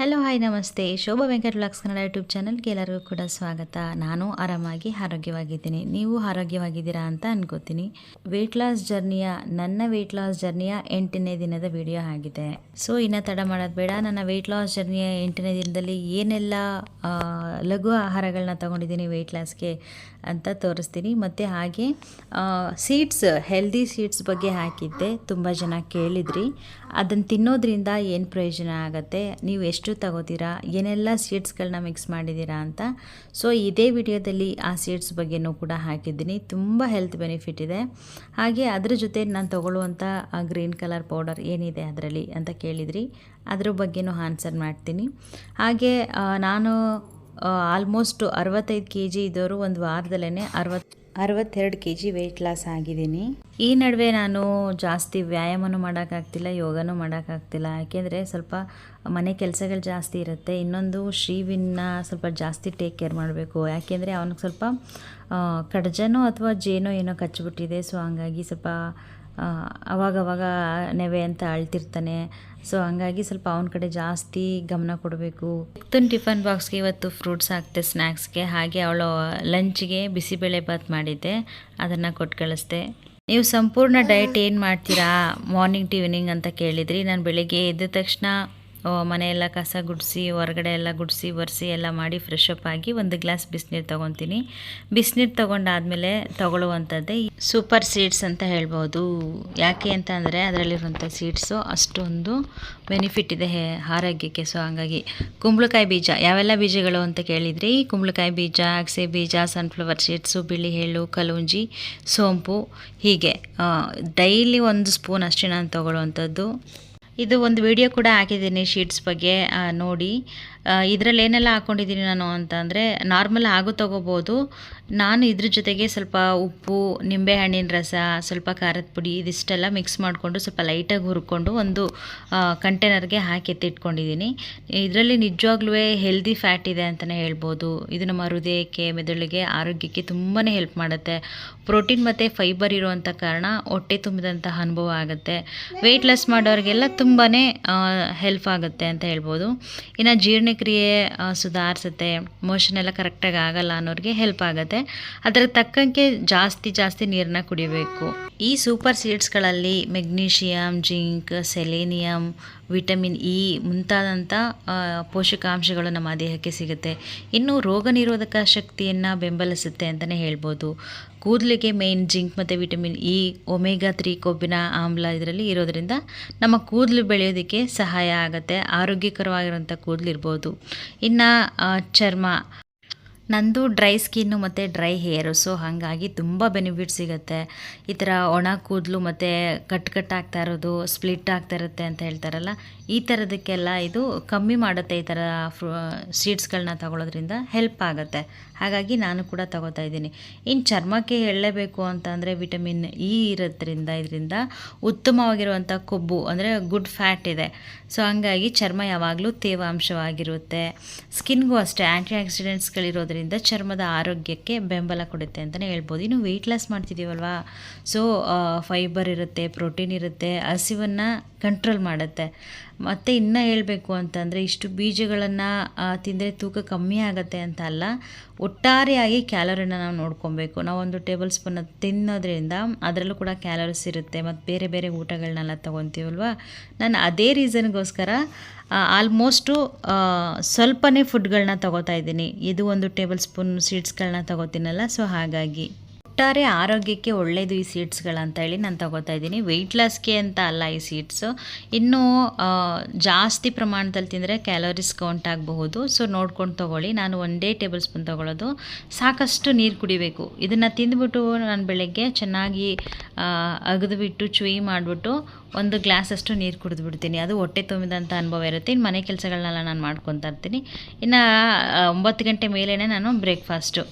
Hello hi ನಮಸ್ತೆ. Shobha Venkat vlogs Kannada YouTube ಚಾನಲ್ಗೆ ಎಲ್ಲರಿಗೂ ಕೂಡ ಸ್ವಾಗತ. ನಾನು ಆರಾಮಾಗಿ ಆರೋಗ್ಯವಾಗಿದ್ದೀನಿ, ನೀವು ಆರೋಗ್ಯವಾಗಿದ್ದೀರಾ ಅಂತ ಅನ್ಕೋತೀನಿ. ನನ್ನ ವೆಯ್ಟ್ ಲಾಸ್ ಜರ್ನಿಯ 8ನೇ ದಿನದ ವಿಡಿಯೋ ಆಗಿದೆ. ಸೊ ಇನ್ನು ತಡ ಮಾಡೋದು ಬೇಡ. ನನ್ನ ವೆಯ್ಟ್ ಲಾಸ್ ಜರ್ನಿಯ 8ನೇ ದಿನದಲ್ಲಿ ಏನೆಲ್ಲ ಲಘು ಆಹಾರಗಳನ್ನ ತೊಗೊಂಡಿದ್ದೀನಿ ವೆಯ್ಟ್ ಲಾಸ್ಗೆ ಅಂತ ತೋರಿಸ್ತೀನಿ. ಮತ್ತು ಹಾಗೆ ಸೀಡ್ಸ್, ಹೆಲ್ದಿ ಸೀಡ್ಸ್ ಬಗ್ಗೆ ಹಾಕಿದ್ದೆ. ತುಂಬ ಜನ ಕೇಳಿದ್ರಿ ಅದನ್ನು ತಿನ್ನೋದ್ರಿಂದ ಏನು ಪ್ರಯೋಜನ ಆಗುತ್ತೆ, ನೀವು ಎಷ್ಟು ತಗೋತೀರಾ, ಏನೆಲ್ಲ ಸೀಡ್ಸ್ಗಳನ್ನ ಮಿಕ್ಸ್ ಮಾಡಿದ್ದೀರಾ ಅಂತ. ಸೊ ಇದೇ ವಿಡಿಯೋದಲ್ಲಿ ಆ ಸೀಡ್ಸ್ ಬಗ್ಗೆನೂ ಕೂಡ ಹಾಕಿದ್ದೀನಿ. ತುಂಬ ಹೆಲ್ತ್ ಬೆನಿಫಿಟ್ ಇದೆ. ಹಾಗೆ ಅದ್ರ ಜೊತೆ ನಾನು ತೊಗೊಳ್ಳುವಂಥ ಗ್ರೀನ್ ಕಲರ್ ಪೌಡರ್ ಏನಿದೆ ಅದರಲ್ಲಿ ಅಂತ ಕೇಳಿದ್ರಿ, ಅದ್ರ ಬಗ್ಗೆನೂ ಆನ್ಸರ್ ಮಾಡ್ತೀನಿ. ಹಾಗೆ ನಾನು ಆಲ್ಮೋಸ್ಟ್ 65 kg ಇದ್ದವರು ಒಂದು ವಾರದಲ್ಲೇ 62 kg ವೆಯ್ಟ್ ಲಾಸ್ ಆಗಿದ್ದೀನಿ. ಈ ನಡುವೆ ನಾನು ಜಾಸ್ತಿ ವ್ಯಾಯಾಮನೂ ಮಾಡೋಕ್ಕಾಗ್ತಿಲ್ಲ, ಯೋಗನೂ ಮಾಡೋಕ್ಕಾಗ್ತಿಲ್ಲ. ಯಾಕೆಂದರೆ ಸ್ವಲ್ಪ ಮನೆ ಕೆಲಸಗಳು ಜಾಸ್ತಿ ಇರುತ್ತೆ. ಇನ್ನೊಂದು ಶ್ರೀವಿನ್ನ ಸ್ವಲ್ಪ ಜಾಸ್ತಿ ಟೇಕ್ ಕೇರ್ ಮಾಡಬೇಕು. ಯಾಕೆಂದರೆ ಅವನಿಗೆ ಸ್ವಲ್ಪ ಕಡ್ಜನೋ ಅಥವಾ ಜೇನೋ ಏನೋ ಕಚ್ಚಿಬಿಟ್ಟಿದೆ. ಸೊ ಹಂಗಾಗಿ ಸ್ವಲ್ಪ ಅವಾಗವಾಗ ನೆವೆ ಅಂತ ಅಳ್ತಿರ್ತಾನೆ. ಸೊ ಹಂಗಾಗಿ ಸ್ವಲ್ಪ ಅವನ ಕಡೆ ಜಾಸ್ತಿ ಗಮನ ಕೊಡಬೇಕು. ಟಿಫನ್ ಬಾಕ್ಸ್ಗೆ ಇವತ್ತು ಫ್ರೂಟ್ಸ್ ಹಾಕ್ತೆ ಸ್ನ್ಯಾಕ್ಸ್ಗೆ. ಹಾಗೆ ಅವಳು ಲಂಚ್ಗೆ ಬಿಸಿಬೇಳೆ ಬಾತ್ ಮಾಡಿದ್ದೆ, ಅದನ್ನು ಕೊಟ್ಟು ಕಳಿಸ್ದೆ. ನೀವು ಸಂಪೂರ್ಣ ಡಯಟ್ ಏನು ಮಾಡ್ತೀರಾ ಮಾರ್ನಿಂಗ್ ಟು ಈವ್ನಿಂಗ್ ಅಂತ ಕೇಳಿದ್ರಿ. ನಾನು ಬೆಳಿಗ್ಗೆ ಎದ್ದ ತಕ್ಷಣ ಮನೆಯೆಲ್ಲ ಕಸ ಗುಡಿಸಿ, ಹೊರಗಡೆ ಎಲ್ಲ ಗುಡಿಸಿ ಒರೆಸಿ ಎಲ್ಲ ಮಾಡಿ ಫ್ರೆಶ್ ಅಪ್ ಆಗಿ ಒಂದು ಗ್ಲಾಸ್ ಬಿಸಿನೀರು ತೊಗೊತೀನಿ. ಬಿಸಿನೀರು ತೊಗೊಂಡಾದಮೇಲೆ ತೊಗೊಳ್ಳುವಂಥದ್ದೇ ಸೂಪರ್ ಸೀಡ್ಸ್ ಅಂತ ಹೇಳ್ಬೋದು. ಯಾಕೆ ಅಂತ ಅಂದರೆ ಅದರಲ್ಲಿರುವಂಥ ಸೀಡ್ಸು ಅಷ್ಟೊಂದು ಬೆನಿಫಿಟ್ ಇದೆ ಆರೋಗ್ಯಕ್ಕೆ. ಸೊ ಹಂಗಾಗಿ ಕುಂಬಳಕಾಯಿ ಬೀಜ, ಯಾವೆಲ್ಲ ಬೀಜಗಳು ಅಂತ ಕೇಳಿದ್ರಿ. ಕುಂಬಳಕಾಯಿ ಬೀಜ, ಅಗಸೆ ಬೀಜ, ಸನ್ಫ್ಲವರ್ ಸೀಡ್ಸು, ಬಿಳಿ ಎಳ್ಳು, ಕಲುಂಜಿ, ಸೋಂಪು, ಹೀಗೆ ಡೈಲಿ 1 ಸ್ಪೂನ್ ಅಷ್ಟೇ ನಾನು ತೊಗೊಳ್ಳುವಂಥದ್ದು. ಇದು ಒಂದು ವಿಡಿಯೋ ಕೂಡ ಹಾಕಿದ್ದೀನಿ ಶೀಟ್ಸ್ ಬಗ್ಗೆ, ನೋಡಿ. ಇದರಲ್ಲಿ ಏನೆಲ್ಲ ಹಾಕ್ಕೊಂಡಿದ್ದೀನಿ ನಾನು ಅಂತ ಅಂದರೆ, ನಾರ್ಮಲ್ ಹಾಗೂ ತೊಗೋಬೋದು. ನಾನು ಇದ್ರ ಜೊತೆಗೆ ಸ್ವಲ್ಪ ಉಪ್ಪು, ನಿಂಬೆಹಣ್ಣಿನ ರಸ, ಸ್ವಲ್ಪ ಖಾರದ ಪುಡಿ, ಇದಿಷ್ಟೆಲ್ಲ ಮಿಕ್ಸ್ ಮಾಡಿಕೊಂಡು ಸ್ವಲ್ಪ ಲೈಟಾಗಿ ಹುರ್ಕೊಂಡು ಒಂದು ಕಂಟೈನರ್ಗೆ ಹಾಕಿ ಎತ್ತಿಟ್ಕೊಂಡಿದ್ದೀನಿ. ಇದರಲ್ಲಿ ನಿಜವಾಗ್ಲೂ ಹೆಲ್ದಿ ಫ್ಯಾಟ್ ಇದೆ ಅಂತಲೇ ಹೇಳ್ಬೋದು. ಇದು ನಮ್ಮ ಹೃದಯಕ್ಕೆ, ಮೆದುಳಿಗೆ, ಆರೋಗ್ಯಕ್ಕೆ ತುಂಬಾ ಹೆಲ್ಪ್ ಮಾಡುತ್ತೆ. ಪ್ರೋಟೀನ್ ಮತ್ತು ಫೈಬರ್ ಇರುವಂಥ ಕಾರಣ ಹೊಟ್ಟೆ ತುಂಬಿದಂತಹ ಅನುಭವ ಆಗುತ್ತೆ. ವೆಯ್ಟ್ ಲಾಸ್ ಮಾಡೋರಿಗೆಲ್ಲ ತುಂಬಾ ಹೆಲ್ಪ್ ಆಗುತ್ತೆ ಅಂತ ಹೇಳ್ಬೋದು. ಇನ್ನು ಜೀರ್ಣಕ್ರಿಯೆ ಸುಧಾರಿಸುತ್ತೆ, ಮೋಷನ್ ಎಲ್ಲ ಕರೆಕ್ಟಾಗಿ ಆಗಲ್ಲ ಅನ್ನೋರಿಗೆ ಹೆಲ್ಪ್ ಆಗುತ್ತೆ. ಅದರ ತಕ್ಕಂಗೆ ಜಾಸ್ತಿ ನೀರನ್ನ ಕುಡಿಬೇಕು. ಈ ಸೂಪರ್ ಸೀಡ್ಸ್ಗಳಲ್ಲಿ magnesium, zinc, selenium, vitamin E ಮುಂತಾದಂಥ ಪೋಷಕಾಂಶಗಳು ನಮ್ಮ ದೇಹಕ್ಕೆ ಸಿಗುತ್ತೆ. ಇನ್ನು ರೋಗ ನಿರೋಧಕ ಶಕ್ತಿಯನ್ನು ಬೆಂಬಲಿಸುತ್ತೆ ಅಂತಲೇ ಹೇಳ್ಬೋದು. ಕೂದಲಿಗೆ ಮೇನ್ ಜಿಂಕ್ ಮತ್ತು ವಿಟಮಿನ್ ಇ, ಒಮೆಗಾ 3 ಕೊಬ್ಬಿನ ಆಮ್ಲ ಇದರಲ್ಲಿ ಇರೋದರಿಂದ ನಮ್ಮ ಕೂದಲು ಬೆಳೆಯೋದಕ್ಕೆ ಸಹಾಯ ಆಗುತ್ತೆ. ಆರೋಗ್ಯಕರವಾಗಿರುವಂಥ ಕೂದಲಿರ್ಬೋದು. ಇನ್ನು ಚರ್ಮ, ನಂದು ಡ್ರೈ ಸ್ಕಿನ್ನು ಮತ್ತು ಡ್ರೈ ಹೇರು. ಸೊ ಹಾಗಾಗಿ ತುಂಬ ಬೆನಿಫಿಟ್ ಸಿಗುತ್ತೆ. ಈ ಥರ ಒಣ ಕೂದಲು ಮತ್ತು ಕಟ್ಟಾಗ್ತಾ ಇರೋದು, ಸ್ಪ್ಲಿಟ್ ಆಗ್ತಾ ಇರುತ್ತೆ ಅಂತ ಹೇಳ್ತಾರಲ್ಲ, ಈ ಥರದಕ್ಕೆಲ್ಲ ಇದು ಕಮ್ಮಿ ಮಾಡುತ್ತೆ. ಈ ಥರ ಸೀಡ್ಸ್ಗಳನ್ನ ತಗೊಳ್ಳೋದ್ರಿಂದ ಹೆಲ್ಪ್ ಆಗುತ್ತೆ. ಹಾಗಾಗಿ ನಾನು ಕೂಡ ತಗೋತಾ ಇದ್ದೀನಿ. ಇನ್ನು ಚರ್ಮಕ್ಕೆ ಹೇಳಲೇಬೇಕು ಅಂತ ಅಂದರೆ ವಿಟಮಿನ್ ಇ ಇರೋದ್ರಿಂದ ಇದರಿಂದ ಉತ್ತಮವಾಗಿರುವಂಥ ಕೊಬ್ಬು ಅಂದರೆ ಗುಡ್ ಫ್ಯಾಟ್ ಇದೆ. ಸೊ ಹಂಗಾಗಿ ಚರ್ಮ ಯಾವಾಗಲೂ ತೇವಾಂಶವಾಗಿರುತ್ತೆ. ಸ್ಕಿನ್ಗೂ ಅಷ್ಟೇ ಆ್ಯಂಟಿ ಆಕ್ಸಿಡೆಂಟ್ಸ್ಗಳಿರೋದ್ರಿಂದ ಚರ್ಮದ ಆರೋಗ್ಯಕ್ಕೆ ಬೆಂಬಲ ಕೊಡುತ್ತೆ ಅಂತಲೇ ಹೇಳ್ಬೋದು. ಇನ್ನು ವೆಯ್ಟ್ ಲಾಸ್ ಮಾಡ್ತಿದ್ದೀವಲ್ವಾ, ಸೊ ಫೈಬರ್ ಇರುತ್ತೆ, ಪ್ರೋಟೀನ್ ಇರುತ್ತೆ, ಹಸಿವನ್ನು ಕಂಟ್ರೋಲ್ ಮಾಡುತ್ತೆ. ಮತ್ತು ಇನ್ನೂ ಹೇಳಬೇಕು ಅಂತಂದರೆ, ಇಷ್ಟು ಬೀಜಗಳನ್ನು ತಿಂದರೆ ತೂಕ ಕಮ್ಮಿ ಆಗುತ್ತೆ ಅಂತ ಅಲ್ಲ, ಒಟ್ಟಾರೆಯಾಗಿ ಕ್ಯಾಲೋರಿನ ನಾವು ನೋಡ್ಕೊಬೇಕು. ನಾವು 1 ಟೇಬಲ್ ಸ್ಪೂನ್ ತಿನ್ನೋದ್ರಿಂದ ಅದರಲ್ಲೂ ಕೂಡ ಕ್ಯಾಲೋರೀಸ್ ಇರುತ್ತೆ. ಮತ್ತು ಬೇರೆ ಬೇರೆ ಊಟಗಳನ್ನೆಲ್ಲ ತೊಗೊತೀವಲ್ವ, ನಾನು ಅದೇ ರೀಸನ್ಗೋಸ್ಕರ ಆಲ್ಮೋಸ್ಟು ಸ್ವಲ್ಪನೇ ಫುಡ್ಗಳನ್ನ ತೊಗೋತಾ ಇದ್ದೀನಿ. ಇದು 1 ಟೇಬಲ್ ಸ್ಪೂನ್ ಸೀಡ್ಸ್ಗಳನ್ನ ತೊಗೋತೀನಲ್ಲ, ಸೊ ಹಾಗಾಗಿ ಒಟ್ಟಾರೆ ಆರೋಗ್ಯಕ್ಕೆ ಒಳ್ಳೆಯದು ಈ ಸೀಡ್ಸ್ಗಳಂತ ಹೇಳಿ ನಾನು ತೊಗೋತಾ ಇದ್ದೀನಿ. ವೆಯ್ಟ್ ಲಾಸ್ಗೆ ಅಂತ ಅಲ್ಲ ಈ ಸೀಡ್ಸು. ಇನ್ನೂ ಜಾಸ್ತಿ ಪ್ರಮಾಣದಲ್ಲಿ ತಿಂದರೆ ಕ್ಯಾಲೋರೀಸ್ ಕೌಂಟ್ ಆಗಬಹುದು. ಸೊ ನೋಡ್ಕೊಂಡು ತೊಗೊಳ್ಳಿ. ನಾನು 1 ಟೇಬಲ್ ಸ್ಪೂನ್ ತೊಗೊಳ್ಳೋದು. ಸಾಕಷ್ಟು ನೀರು ಕುಡಿಬೇಕು. ಇದನ್ನು ತಿಂದುಬಿಟ್ಟು ನಾನು ಬೆಳಗ್ಗೆ ಚೆನ್ನಾಗಿ ಅಗದುಬಿಟ್ಟು ಚುಯಿ ಮಾಡಿಬಿಟ್ಟು 1 ಗ್ಲಾಸಷ್ಟು ನೀರು ಕುಡಿದ್ಬಿಡ್ತೀನಿ. ಅದು ಹೊಟ್ಟೆ ತುಂಬಿದಂಥ ಅನುಭವ ಇರುತ್ತೆ. ಇನ್ನು ಮನೆ ಕೆಲಸಗಳನ್ನೆಲ್ಲ ನಾನು ಮಾಡ್ಕೊತಾ ಇರ್ತೀನಿ. ಇನ್ನು 9 ಗಂಟೆ ಮೇಲೇ ನಾನು ಬ್ರೇಕ್ಫಾಸ್ಟು.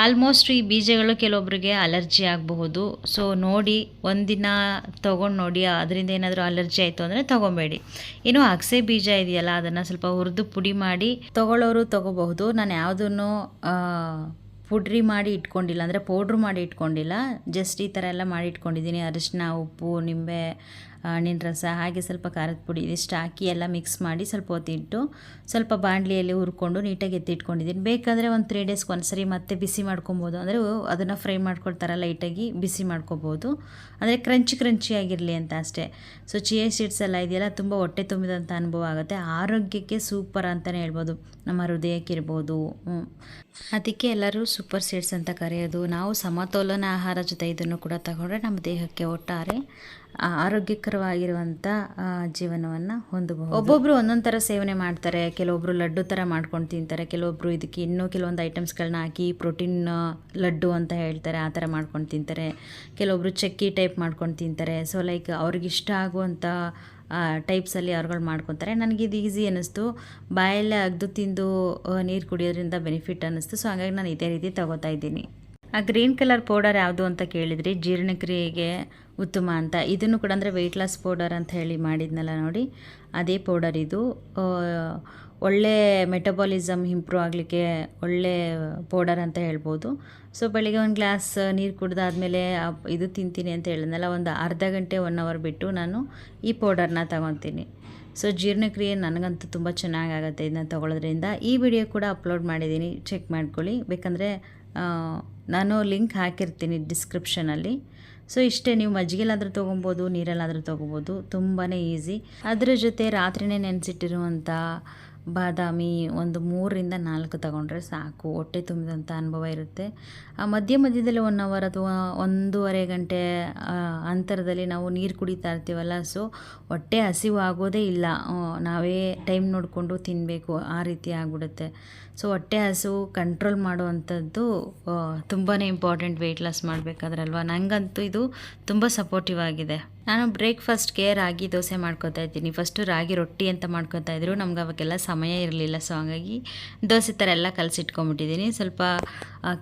ಆಲ್ಮೋಸ್ಟ್ ಈ ಬೀಜಗಳು ಕೆಲವೊಬ್ಬರಿಗೆ ಅಲರ್ಜಿ ಆಗಬಹುದು. ಸೊ ನೋಡಿ, ಒಂದಿನ ತೊಗೊಂಡು ನೋಡಿ, ಅದರಿಂದ ಏನಾದರೂ ಅಲರ್ಜಿ ಆಯಿತು ಅಂದರೆ ತೊಗೊಬೇಡಿ. ಇನ್ನು ಅಗಸೆ ಬೀಜ ಇದೆಯಲ್ಲ, ಅದನ್ನು ಸ್ವಲ್ಪ ಹುರಿದು ಪುಡಿ ಮಾಡಿ ತೊಗೊಳ್ಳೋರು ತೊಗೋಬಹುದು. ನಾನು ಯಾವುದನ್ನು ಪುಡಿ ಮಾಡಿ ಇಟ್ಕೊಂಡಿಲ್ಲ, ಅಂದರೆ ಪೌಡ್ರ್ ಮಾಡಿ ಇಟ್ಕೊಂಡಿಲ್ಲ. ಜಸ್ಟ್ ಈ ಥರ ಎಲ್ಲ ಮಾಡಿ ಇಟ್ಕೊಂಡಿದ್ದೀನಿ. ಅರಿಶಿನ, ಉಪ್ಪು, ನಿಂಬೆ, ಹಣ್ಣಿನ ರಸ ಹಾಗೆ ಸ್ವಲ್ಪ ಖಾರದ ಪುಡಿ ಇದಿಷ್ಟು ಹಾಕಿ ಎಲ್ಲ ಮಿಕ್ಸ್ ಮಾಡಿ ಸ್ವಲ್ಪ ಹೊತ್ತಿಟ್ಟು ಸ್ವಲ್ಪ ಬಾಣಲಿಯಲ್ಲಿ ಹುರ್ಕೊಂಡು ನೀಟಾಗಿ ಎತ್ತಿಟ್ಕೊಂಡಿದ್ದೀನಿ. ಬೇಕಾದರೆ ಒಂದು 3 ಡೇಸ್ಗೆ ಒಂದ್ಸರಿ ಮತ್ತೆ ಬಿಸಿ ಮಾಡ್ಕೊಬೋದು. ಅಂದರೆ ಅದನ್ನು ಫ್ರೈ ಮಾಡ್ಕೊಳ್ತಾರೆ ಲೈಟಾಗಿ ಬಿಸಿ ಮಾಡ್ಕೊಬೋದು, ಅಂದರೆ ಕ್ರಂಚಿ ಆಗಿರಲಿ ಅಂತ ಅಷ್ಟೇ. ಸೊ ಚಿಯಾ ಸೀಡ್ಸ್ ಎಲ್ಲ ಇದೆಯಲ್ಲ ತುಂಬ ಹೊಟ್ಟೆ ತುಂಬಿದಂಥ ಅನುಭವ ಆಗುತ್ತೆ. ಆರೋಗ್ಯಕ್ಕೆ ಸೂಪರ್ ಅಂತಲೇ ಹೇಳ್ಬೋದು, ನಮ್ಮ ಹೃದಯಕ್ಕಿರ್ಬೋದು. ಅದಕ್ಕೆ ಎಲ್ಲರೂ ಸೂಪರ್ ಸೀಡ್ಸ್ ಅಂತ ಕರೆಯೋದು. ನಾವು ಸಮತೋಲನ ಆಹಾರ ಜೊತೆ ಇದನ್ನು ಕೂಡ ತಗೊಂಡ್ರೆ ನಮ್ಮ ದೇಹಕ್ಕೆ ಒಟ್ಟಾರೆ ಆರೋಗ್ಯಕರವಾಗಿರುವಂಥ ಜೀವನವನ್ನು ಹೊಂದಬಹುದು. ಒಬ್ಬೊಬ್ಬರು ಒಂದೊಂದು ಥರ ಸೇವನೆ ಮಾಡ್ತಾರೆ. ಕೆಲವೊಬ್ಬರು ಲಡ್ಡು ಥರ ಮಾಡ್ಕೊಂಡು ತಿಂತಾರೆ, ಕೆಲವೊಬ್ಬರು ಇದಕ್ಕೆ ಇನ್ನೂ ಕೆಲವೊಂದು ಐಟಮ್ಸ್ಗಳನ್ನ ಹಾಕಿ ಪ್ರೋಟೀನ್ ಲಡ್ಡು ಅಂತ ಹೇಳ್ತಾರೆ, ಆ ಥರ ಮಾಡ್ಕೊಂಡು ತಿಂತಾರೆ. ಕೆಲವೊಬ್ಬರು ಚಕ್ಕಿ ಟೈಪ್ ಮಾಡ್ಕೊಂಡು ತಿಂತಾರೆ. ಸೊ ಲೈಕ್ ಅವ್ರಿಗಿಷ್ಟ ಆಗುವಂಥ ಟೈಪ್ಸಲ್ಲಿ ಅವ್ರುಗಳು ಮಾಡ್ಕೊತಾರೆ. ನನಗಿದು ಈಸಿ ಅನ್ನಿಸ್ತು, ಬಾಯಲ್ಲೇ ಅಗ್ದು ತಿಂದು ನೀರು ಕುಡಿಯೋದ್ರಿಂದ ಬೆನಿಫಿಟ್ ಅನ್ನಿಸ್ತು. ಸೊ ಹಾಗಾಗಿ ನಾನು ಇದೇ ರೀತಿ ತಗೋತಾ ಇದ್ದೀನಿ. ಆ ಗ್ರೀನ್ ಕಲರ್ ಪೌಡರ್ ಯಾವುದು ಅಂತ ಕೇಳಿದ್ರಿ, ಜೀರ್ಣಕ್ರಿಯೆಗೆ ಉತ್ತಮ ಅಂತ. ಇದನ್ನು ಕೂಡ ಅಂದರೆ ವೆಯ್ಟ್ ಲಾಸ್ ಪೌಡರ್ ಅಂತ ಹೇಳಿ ಮಾಡಿದ್ನಲ್ಲ ನೋಡಿ, ಅದೇ ಪೌಡರ್ ಇದು. ಒಳ್ಳೆ ಮೆಟಬಾಲಿಸಮ್ ಇಂಪ್ರೂವ್ ಆಗಲಿಕ್ಕೆ ಒಳ್ಳೆ ಪೌಡರ್ ಅಂತ ಹೇಳ್ಬೋದು. ಸೊ ಬೆಳಿಗ್ಗೆ ಒಂದು ಗ್ಲಾಸ್ ನೀರು ಕುಡ್ದಾದ್ಮೇಲೆ ಇದು ತಿಂತೀನಿ ಅಂತ ಹೇಳಿದ್ನಲ್ಲ, ಒಂದು ಅರ್ಧ ಗಂಟೆ 1 ಅವರ್ ಬಿಟ್ಟು ನಾನು ಈ ಪೌಡರ್ನ ತಗೊತೀನಿ. ಸೊ ಜೀರ್ಣಕ್ರಿಯೆ ನನಗಂತೂ ತುಂಬ ಚೆನ್ನಾಗಾಗುತ್ತೆ ಇದನ್ನ ತೊಗೊಳೋದ್ರಿಂದ. ಈ ವಿಡಿಯೋ ಕೂಡ ಅಪ್ಲೋಡ್ ಮಾಡಿದ್ದೀನಿ, ಚೆಕ್ ಮಾಡ್ಕೊಳ್ಳಿ. ಬೇಕಂದರೆ ನಾನು ಲಿಂಕ್ ಹಾಕಿರ್ತೀನಿ ಡಿಸ್ಕ್ರಿಪ್ಷನಲ್ಲಿ. ಸೊ ಇಷ್ಟೇ, ನೀವು ಮಜ್ಜಿಗೆಲಾದರೂ ತೊಗೊಬೋದು, ನೀರಲ್ಲಾದರೂ ತೊಗೋಬೋದು, ತುಂಬಾ ಈಸಿ. ಅದರ ಜೊತೆ ರಾತ್ರಿನೇ ನೆನೆಸಿಟ್ಟಿರುವಂಥ ಬಾದಾಮಿ ಒಂದು 3ರಿಂದ 4 ತಗೊಂಡ್ರೆ ಸಾಕು, ಹೊಟ್ಟೆ ತುಂಬಿದಂಥ ಅನುಭವ ಇರುತ್ತೆ. ಮಧ್ಯದಲ್ಲಿ 1 ಅವರ್ ಅಥವಾ 1.5 ಗಂಟೆ ಅಂತರದಲ್ಲಿ ನಾವು ನೀರು ಕುಡಿತಾ ಇರ್ತೀವಲ್ಲ, ಸೊ ಹೊಟ್ಟೆ ಹಸಿವು ಆಗೋದೇ ಇಲ್ಲ. ನಾವೇ ಟೈಮ್ ನೋಡಿಕೊಂಡು ತಿನ್ನಬೇಕು, ಆ ರೀತಿ ಆಗಿಬಿಡುತ್ತೆ. ಸೊ ಹೊಟ್ಟೆ ಹಸಿವು ಕಂಟ್ರೋಲ್ ಮಾಡುವಂಥದ್ದು ತುಂಬಾ ಇಂಪಾರ್ಟೆಂಟ್ ವೆಯ್ಟ್ ಲಾಸ್ ಮಾಡಬೇಕಾದ್ರಲ್ವ. ನನಗಂತೂ ಇದು ತುಂಬ ಸಪೋರ್ಟಿವ್ ಆಗಿದೆ. ನಾನು ಬ್ರೇಕ್ಫಾಸ್ಟ್ಗೆ ರಾಗಿ ದೋಸೆ ಮಾಡ್ಕೊತಾ ಇದ್ದೀನಿ. ಫಸ್ಟು ರಾಗಿ ರೊಟ್ಟಿ ಅಂತ ಮಾಡ್ಕೊತಾ ಇದ್ರು, ನಮ್ಗೆ ಅವಾಗೆಲ್ಲ ಸಮಯ ಇರಲಿಲ್ಲ. ಸೊ ಹಾಗಾಗಿ ದೋಸೆ ಥರ ಎಲ್ಲ ಕಲಸಿಟ್ಕೊಂಬಿಟ್ಟಿದ್ದೀನಿ. ಸ್ವಲ್ಪ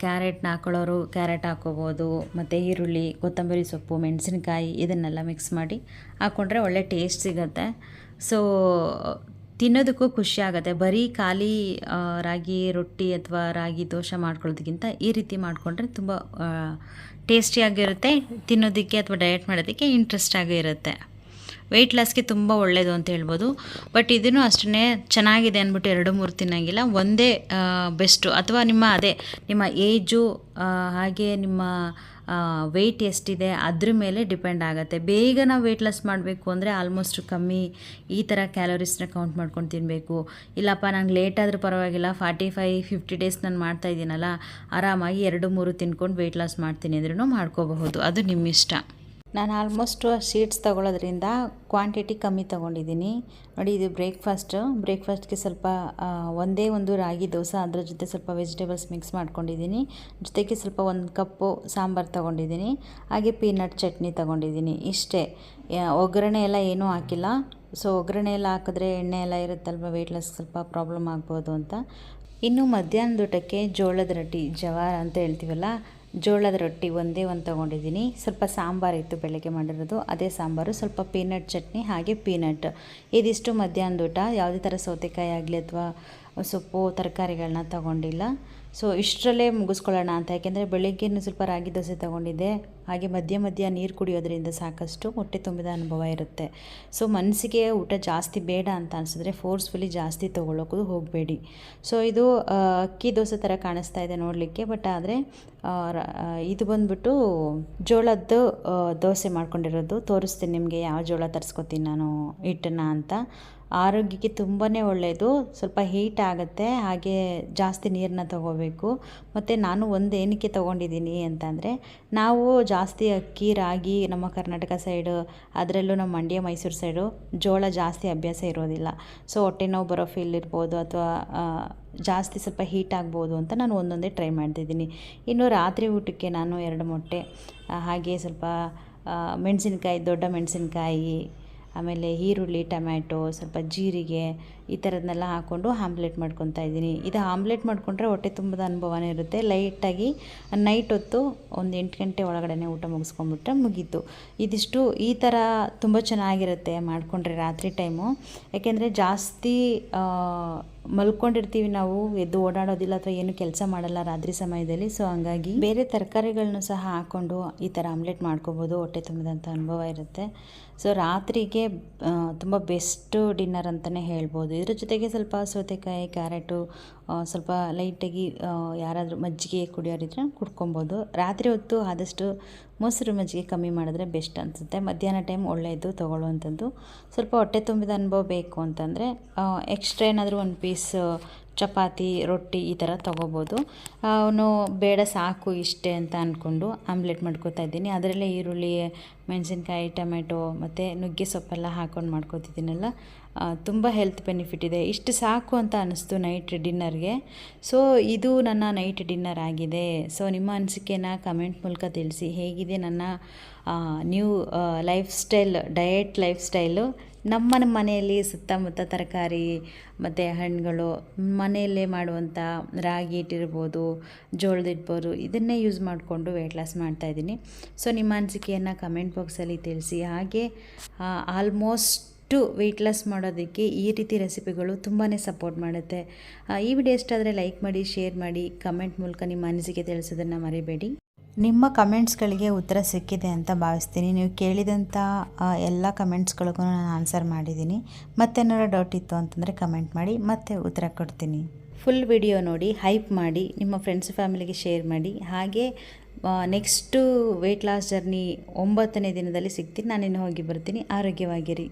ಕ್ಯಾರೆಟ್ನ ಹಾಕೊಳ್ಳೋರು ಕ್ಯಾರೆಟ್ ಹಾಕ್ಕೋಬೋದು, ಮತ್ತು ಈರುಳ್ಳಿ, ಕೊತ್ತಂಬರಿ ಸೊಪ್ಪು, ಮೆಣಸಿನ್ಕಾಯಿ ಇದನ್ನೆಲ್ಲ ಮಿಕ್ಸ್ ಮಾಡಿ ಹಾಕ್ಕೊಂಡ್ರೆ ಒಳ್ಳೆ ಟೇಸ್ಟ್ ಸಿಗುತ್ತೆ. ಸೊ ತಿನ್ನೋದಕ್ಕೂ ಖುಷಿ ಆಗುತ್ತೆ. ಬರೀ ಖಾಲಿ ರಾಗಿ ರೊಟ್ಟಿ ಅಥವಾ ರಾಗಿ ದೋಸೆ ಮಾಡ್ಕೊಳ್ಳೋದಕ್ಕಿಂತ ಈ ರೀತಿ ಮಾಡಿಕೊಂಡ್ರೆ ತುಂಬ ಟೇಸ್ಟಿಯಾಗಿರುತ್ತೆ, ತಿನ್ನೋದಕ್ಕೆ ಅಥವಾ ಡಯಟ್ ಮಾಡೋದಕ್ಕೆ ಇಂಟ್ರೆಸ್ಟ್ ಆಗಿರುತ್ತೆ. ವೆಯ್ಟ್ ಲಾಸ್ಗೆ ತುಂಬ ಒಳ್ಳೆಯದು ಅಂತ ಹೇಳ್ಬೋದು. ಬಟ್ ಇದನ್ನು ಅಷ್ಟೇ ಚೆನ್ನಾಗಿದೆ ಅಂದ್ಬಿಟ್ಟು 2-3 ತಿನ್ನೋಂಗಿಲ್ಲ, ಒಂದೇ ಬೆಸ್ಟು. ಅಥವಾ ನಿಮ್ಮ ಏಜು ಹಾಗೆ ನಿಮ್ಮ ವೆಯ್ಟ್ ಎಷ್ಟಿದೆ ಅದ್ರ ಮೇಲೆ ಡಿಪೆಂಡ್ ಆಗುತ್ತೆ. ಬೇಗ ನಾವು ವೆಯ್ಟ್ ಲಾಸ್ ಮಾಡಬೇಕು ಅಂದರೆ ಆಲ್ಮೋಸ್ಟ್ ಕಮ್ಮಿ ಈ ಥರ ಕ್ಯಾಲೋರೀಸ್ನ ಕೌಂಟ್ ಮಾಡ್ಕೊಂಡು ತಿನ್ನಬೇಕು. ಇಲ್ಲಪ್ಪ ನಂಗೆ ಲೇಟ್ ಆದರೂ ಪರವಾಗಿಲ್ಲ, 45-50 ಡೇಸ್ ನಾನು ಮಾಡ್ತಾಯಿದ್ದೀನಲ್ಲ, ಆರಾಮಾಗಿ 2-3 ತಿನ್ಕೊಂಡು ವೆಯ್ಟ್ ಲಾಸ್ ಮಾಡ್ತೀನಿ ಅಂದ್ರೂ ಮಾಡ್ಕೋಬಹುದು, ಅದು ನಿಮ್ಮ ಇಷ್ಟ. ನಾನು ಆಲ್ಮೋಸ್ಟ್ ಸೀಡ್ಸ್ ತೊಗೊಳೋದ್ರಿಂದ ಕ್ವಾಂಟಿಟಿ ಕಮ್ಮಿ ತೊಗೊಂಡಿದ್ದೀನಿ ನೋಡಿ. ಇದು ಬ್ರೇಕ್ಫಾಸ್ಟ್ಗೆ ಸ್ವಲ್ಪ ಒಂದೇ ಒಂದು ರಾಗಿ ದೋಸೆ, ಅದರ ಜೊತೆ ಸ್ವಲ್ಪ ವೆಜಿಟೇಬಲ್ಸ್ ಮಿಕ್ಸ್ ಮಾಡ್ಕೊಂಡಿದ್ದೀನಿ. ಜೊತೆಗೆ ಸ್ವಲ್ಪ 1 ಕಪ್ಪು ಸಾಂಬಾರು ತೊಗೊಂಡಿದ್ದೀನಿ, ಹಾಗೆ ಪೀನಟ್ ಚಟ್ನಿ ತೊಗೊಂಡಿದ್ದೀನಿ. ಇಷ್ಟೇ, ಒಗ್ಗರಣೆ ಎಲ್ಲ ಏನೂ ಹಾಕಿಲ್ಲ. ಸೊ ಒಗ್ಗರಣೆ ಎಲ್ಲ ಹಾಕಿದ್ರೆ ಎಣ್ಣೆ ಎಲ್ಲ ಇರುತ್ತಲ್ವ, ವೆಯ್ಟ್ ಲಾಸ್ ಸ್ವಲ್ಪ ಪ್ರಾಬ್ಲಮ್ ಆಗ್ಬೋದು ಅಂತ. ಇನ್ನು ಮಧ್ಯಾಹ್ನದ ಊಟಕ್ಕೆ ಜೋಳದ ರೊಟ್ಟಿ, ಜವಾರ ಅಂತ ಹೇಳ್ತೀವಲ್ಲ, ಜೋಳದ ರೊಟ್ಟಿ ಒಂದೇ ಒಂದು ತೊಗೊಂಡಿದ್ದೀನಿ. ಸ್ವಲ್ಪ ಸಾಂಬಾರಿತ್ತು ಬೆಳಗ್ಗೆ ಮಾಡಿರೋದು, ಅದೇ ಸಾಂಬಾರು, ಸ್ವಲ್ಪ ಪೀನಟ್ ಚಟ್ನಿ, ಹಾಗೆ ಪೀನಟ್. ಇದಿಷ್ಟು ಮಧ್ಯಾಹ್ನದ ಊಟ. ಯಾವುದೇ ಥರ ಸೌತೆಕಾಯಿ ಆಗಲಿ ಅಥವಾ ಸೊಪ್ಪು ತರಕಾರಿಗಳನ್ನ ತೊಗೊಂಡಿಲ್ಲ. ಸೊ ಇಷ್ಟರಲ್ಲೇ ಮುಗಿಸ್ಕೊಳ್ಳೋಣ ಅಂತ. ಯಾಕೆಂದರೆ ಬೆಳಗ್ಗೆನೂ ಸ್ವಲ್ಪ ರಾಗಿ ದೋಸೆ ತೊಗೊಂಡಿದ್ದೆ, ಹಾಗೆ ಮಧ್ಯ ನೀರು ಕುಡಿಯೋದ್ರಿಂದ ಸಾಕಷ್ಟು ಹೊಟ್ಟೆ ತುಂಬಿದ ಅನುಭವ ಇರುತ್ತೆ. ಸೊ ಮನಸ್ಸಿಗೆ ಊಟ ಜಾಸ್ತಿ ಬೇಡ ಅಂತ ಅನಿಸಿದ್ರೆ ಫೋರ್ಸ್ಫುಲಿ ಜಾಸ್ತಿ ತೊಗೊಳ್ಳೋಕ್ಕೂ ಹೋಗಬೇಡಿ. ಸೊ ಇದು ಅಕ್ಕಿ ದೋಸೆ ಥರ ಕಾಣಿಸ್ತಾ ಇದೆ ನೋಡಲಿಕ್ಕೆ, ಬಟ್ ಆದರೆ ಇದು ಬಂದ್ಬಿಟ್ಟು ಜೋಳದ್ದು ದೋಸೆ ಮಾಡ್ಕೊಂಡಿರೋದು. ತೋರಿಸ್ತೀನಿ ನಿಮಗೆ ಯಾವ ಜೋಳ ತರಿಸ್ಕೊತೀನಿ ನಾನು ಹಿಟ್ಟನ್ನು ಅಂತ. ಆರೋಗ್ಯಕ್ಕೆ ತುಂಬಾ ಒಳ್ಳೆಯದು. ಸ್ವಲ್ಪ ಹೀಟ್ ಆಗುತ್ತೆ, ಹಾಗೆ ಜಾಸ್ತಿ ನೀರನ್ನ ತೊಗೋಬೇಕು. ಮತ್ತು ನಾನು ಒಂದು ಏನಕ್ಕೆ ತೊಗೊಂಡಿದ್ದೀನಿ ಅಂತಂದರೆ, ನಾವು ಜಾಸ್ತಿ ಅಕ್ಕಿ ರಾಗಿ ನಮ್ಮ ಕರ್ನಾಟಕ ಸೈಡು, ಅದರಲ್ಲೂ ನಮ್ಮ ಮಂಡ್ಯ ಮೈಸೂರು ಸೈಡು ಜೋಳ ಜಾಸ್ತಿ ಅಭ್ಯಾಸ ಇರೋದಿಲ್ಲ. ಸೊ ಹೊಟ್ಟೆ ನೋವು ಬರೋ ಫೀಲ್ ಇರ್ಬೋದು, ಅಥವಾ ಜಾಸ್ತಿ ಸ್ವಲ್ಪ ಹೀಟ್ ಆಗ್ಬೋದು ಅಂತ ನಾನು ಒಂದೊಂದೇ ಟ್ರೈ ಮಾಡ್ತಿದ್ದೀನಿ. ಇನ್ನು ರಾತ್ರಿ ಊಟಕ್ಕೆ ನಾನು 2 ಮೊಟ್ಟೆ, ಹಾಗೆ ಸ್ವಲ್ಪ ಮೆಣಸಿನ್ಕಾಯಿ, ದೊಡ್ಡ ಮೆಣಸಿನ್ಕಾಯಿ, ಆಮೇಲೆ ಈರುಳ್ಳಿ, ಟೊಮ್ಯಾಟೊ, ಸ್ವಲ್ಪ ಜೀರಿಗೆ, ಈ ಥರದನ್ನೆಲ್ಲ ಹಾಕ್ಕೊಂಡು ಆಮ್ಲೆಟ್ ಮಾಡ್ಕೊತಾ ಇದ್ದೀನಿ. ಇದು ಆಮ್ಲೆಟ್ ಮಾಡಿಕೊಂಡ್ರೆ ಹೊಟ್ಟೆ ತುಂಬದ ಅನುಭವನೇ ಇರುತ್ತೆ. ಲೈಟಾಗಿ ನೈಟ್ ಹೊತ್ತು ಒಂದು 8 ಗಂಟೆ ಒಳಗಡೆ ಊಟ ಮುಗಿಸ್ಕೊಂಡ್ಬಿಟ್ರೆ ಮುಗೀತು. ಇದಿಷ್ಟು ಈ ಥರ ತುಂಬ ಚೆನ್ನಾಗಿರುತ್ತೆ ಮಾಡಿಕೊಂಡ್ರೆ ರಾತ್ರಿ ಟೈಮು. ಯಾಕೆಂದರೆ ಜಾಸ್ತಿ ಮಲ್ಕೊಂಡಿರ್ತೀವಿ ನಾವು, ಎದ್ದು ಓಡಾಡೋದಿಲ್ಲ ಅಥವಾ ಏನು ಕೆಲಸ ಮಾಡಲ್ಲ ರಾತ್ರಿ ಸಮಯದಲ್ಲಿ. ಸೊ ಹಂಗಾಗಿ ಬೇರೆ ತರಕಾರಿಗಳನ್ನು ಸಹ ಹಾಕ್ಕೊಂಡು ಈ ಥರ ಆಮ್ಲೆಟ್ ಮಾಡ್ಕೋಬೋದು. ಹೊಟ್ಟೆ ತುಂಬಿದಂಥ ಅನುಭವ ಇರುತ್ತೆ. ಸೊ ರಾತ್ರಿಗೆ ತುಂಬ ಬೆಸ್ಟು ಡಿನ್ನರ್ ಅಂತಲೇ ಹೇಳ್ಬೋದು. ಇದ್ರ ಜೊತೆಗೆ ಸ್ವಲ್ಪ ಸೌತೆಕಾಯಿ, ಕ್ಯಾರೆಟು, ಸ್ವಲ್ಪ ಲೈಟಾಗಿ ಯಾರಾದರೂ ಮಜ್ಜಿಗೆ ಕುಡಿಯೋರಿದ್ರೆ ಕುಡ್ಕೊಬೋದು. ರಾತ್ರಿ ಹೊತ್ತು ಆದಷ್ಟು ಮೊಸರು ಮಜ್ಜಿಗೆ ಕಮ್ಮಿ ಮಾಡಿದ್ರೆ ಬೆಸ್ಟ್ ಅನಿಸುತ್ತೆ. ಮಧ್ಯಾಹ್ನ ಟೈಮ್ ಒಳ್ಳೆಯದು ತೊಗೊಳ್ಳುವಂಥದ್ದು. ಸ್ವಲ್ಪ ಹೊಟ್ಟೆ ತುಂಬಿದ ಅನುಭವ ಬೇಕು ಅಂತಂದರೆ ಎಕ್ಸ್ಟ್ರಾ ಏನಾದರೂ ಒಂದು ಪೀಸ್ ಚಪಾತಿ, ರೊಟ್ಟಿ ಈ ಥರ ತೊಗೋಬೋದು. ಅವನು ಬೇಡ ಸಾಕು ಇಷ್ಟೇ ಅಂತ ಅಂದ್ಕೊಂಡು ಆಮ್ಲೆಟ್ ಮಾಡ್ಕೋತಾ ಇದ್ದೀನಿ. ಅದರಲ್ಲೇ ಈರುಳ್ಳಿ, ಮೆಣಸಿನ್ಕಾಯಿ, ಟೊಮೆಟೊ ಮತ್ತು ನುಗ್ಗೆ ಸೊಪ್ಪೆಲ್ಲ ಹಾಕ್ಕೊಂಡು ಮಾಡ್ಕೋತಿದ್ದೀನಲ್ಲ, ತುಂಬ ಹೆಲ್ತ್ ಬೆನಿಫಿಟ್ ಇದೆ. ಇಷ್ಟು ಸಾಕು ಅಂತ ಅನ್ನಿಸ್ತು ನೈಟ್ ಡಿನ್ನರ್ಗೆ. ಸೊ ಇದು ನನ್ನ ನೈಟ್ ಡಿನ್ನರ್ ಆಗಿದೆ. ಸೊ ನಿಮ್ಮ ಅನಿಸಿಕೆನ ಕಮೆಂಟ್ ಮೂಲಕ ತಿಳಿಸಿ. ಹೇಗಿದೆ ನನ್ನ new life style, diet life style. ನಮ್ಮ ಮನೆಯಲ್ಲಿ ಸುತ್ತಮುತ್ತ ತರಕಾರಿ ಮತ್ತು ಹಣ್ಣುಗಳು, ಮನೆಯಲ್ಲೇ ಮಾಡುವಂಥ ರಾಗಿ ಹಿಟ್ಟಿರ್ಬೋದು, ಜೋಳದ ಹಿಟ್ಟಿರ್ಬೋದು, ಇದನ್ನೇ ಯೂಸ್ ಮಾಡಿಕೊಂಡು ವೆಯ್ಟ್ ಲಾಸ್ ಮಾಡ್ತಾಯಿದ್ದೀನಿ. ಸೊ ನಿಮ್ಮ ಅನಿಸಿಕೆಯನ್ನು ಕಮೆಂಟ್ ಬಾಕ್ಸಲ್ಲಿ ತಿಳಿಸಿ. ಹಾಗೆ ಆಲ್ಮೋಸ್ಟು ವೆಯ್ಟ್ ಲಾಸ್ ಮಾಡೋದಕ್ಕೆ ಈ ರೀತಿ ರೆಸಿಪಿಗಳು ತುಂಬಾ ಸಪೋರ್ಟ್ ಮಾಡುತ್ತೆ. ಈ ವಿಡಿಯೋ ಇಷ್ಟ ಆದರೆ ಲೈಕ್ ಮಾಡಿ, ಶೇರ್ ಮಾಡಿ, ಕಮೆಂಟ್ ಮೂಲಕ ನಿಮ್ಮ ಅನಿಸಿಕೆ ತಿಳಿಸೋದನ್ನು ಮರಿಬೇಡಿ. ನಿಮ್ಮ ಕಮೆಂಟ್ಸ್ಗಳಿಗೆ ಉತ್ತರ ಸಿಕ್ಕಿದೆ ಅಂತ ಭಾವಿಸ್ತೀನಿ. ನೀವು ಕೇಳಿದಂಥ ಎಲ್ಲ ಕಮೆಂಟ್ಸ್ಗಳಿಗೂ ನಾನು ಆನ್ಸರ್ ಮಾಡಿದ್ದೀನಿ. ಮತ್ತೇನಾದ್ರು ಡೌಟ್ ಇತ್ತು ಅಂತಂದರೆ ಕಮೆಂಟ್ ಮಾಡಿ, ಮತ್ತೆ ಉತ್ತರ ಕೊಡ್ತೀನಿ. ಫುಲ್ ವಿಡಿಯೋ ನೋಡಿ, ಹೈಪ್ ಮಾಡಿ, ನಿಮ್ಮ ಫ್ರೆಂಡ್ಸ್ ಫ್ಯಾಮಿಲಿಗೆ ಶೇರ್ ಮಾಡಿ. ಹಾಗೆ ನೆಕ್ಸ್ಟು ವೆಯ್ಟ್ ಲಾಸ್ ಜರ್ನಿ 9ನೇ ದಿನದಲ್ಲಿ ಸಿಗ್ತೀನಿ. ನಾನಿನ್ನು ಹೋಗಿ ಬರ್ತೀನಿ. ಆರೋಗ್ಯವಾಗಿರಿ.